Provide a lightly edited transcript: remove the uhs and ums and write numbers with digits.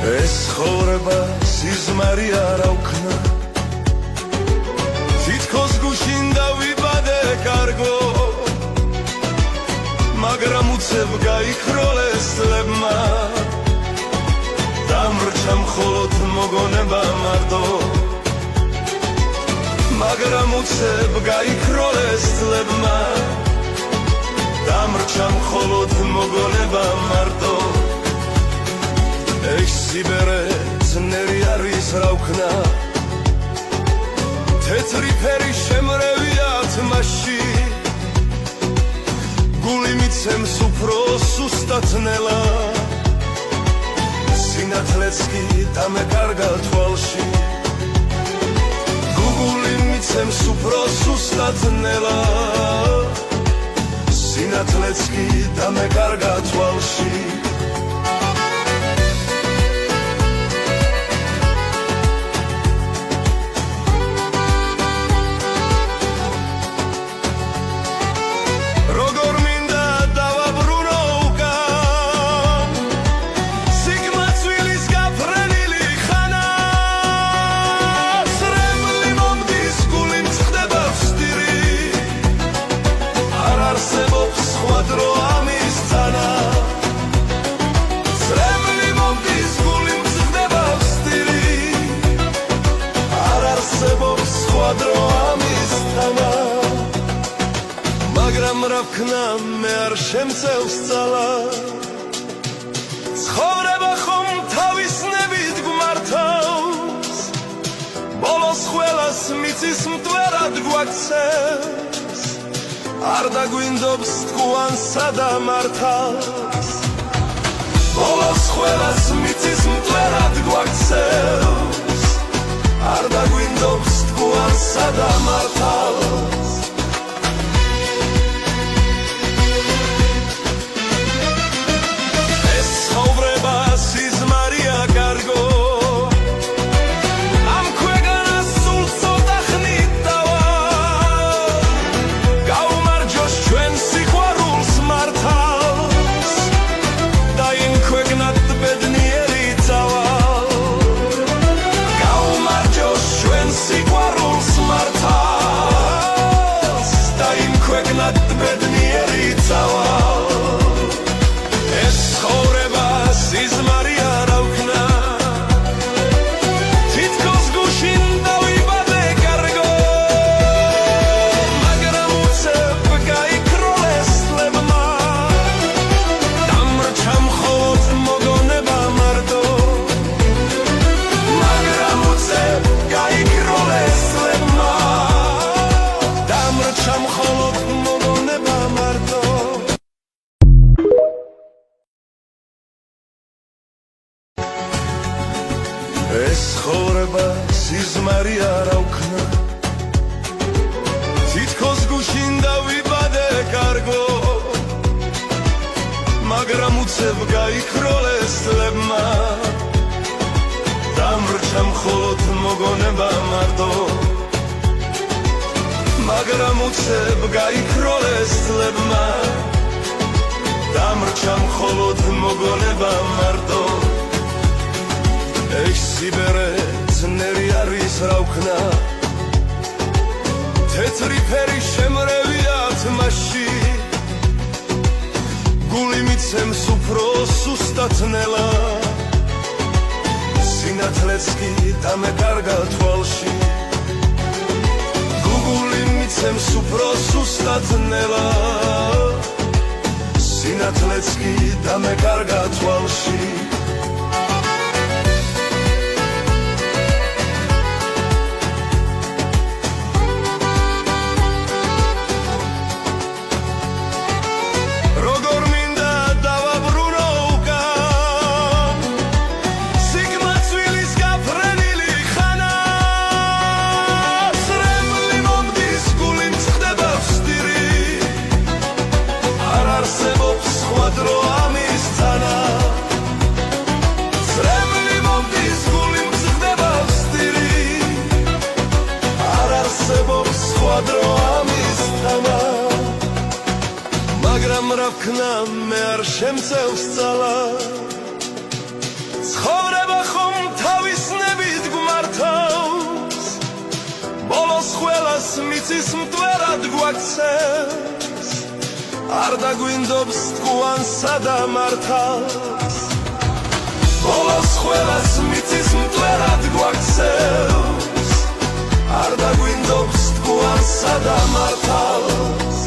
ეს ცხოვრება სიზმარი არ აუქნა თითქოს გუშინ დავიბადე კარგო მაგრამ უცებ გაიქროლეს ლებმა დამრჩა მხოლოდ მოგონება მარტო მაგრამ უცებ გაიქროლეს ლებმა დამრჩა მხოლოდ მოგონება მარტო ეს სიბერე ძნელი არის რა ვქნა თეთრი ფერი შემრევია თმაში გული მიცემს უფრო სუსტად ნელა სინათლეც კი დამეკარგა თვალში გული მიცემს უფრო სუსტად ნელა სინათლეც კი დამეკარგა თვალში მაგრამ რა ვქნა მე არ შემწევს ძალა ცხოვრება ხომ თავის ნებით გვმართავს ბოლოს ყველას მიწის მტვერად გვაქცევს არ დაგვინდობს თქვანსა და მართავს ბოლოს ყველას მიწის მტვერად გვაქცევს არ დაგვინდობს თქვანსა და მართავს ეს ცხოვრება სიზმარი არ აუქნა თითქოს გუშინ დავიბადე კარგო მაგრამ უცებ გაიქროლეს ლებმა დამრჩა მხოლოდ მოგონება მარტო მაგრამ უცებ გაიქროლეს ლებმა დამრჩა მხოლოდ მოგონება მარტო ეს სიბერე ძნელი არის რა ვქნა თეთრი ფერი შემრევია თმაში გული მიცემს უფრო სუსტად ნელა სინათლეც კი დამეკარგა თვალში გული მიცემს უფრო სუსტად ნელა სინათლეც კი დამეკარგა თვალში მაგრამ რა ვქნა მე არ შემწევს ძალა ცხოვრება მიწის მტვერად გვაქცევს არ დაგვინდობს თქუანსა და მართალს ბოლოს ყველას მიწის მტვერად გვაქცევს არ დაგვინდობს თქუანსა და მართალს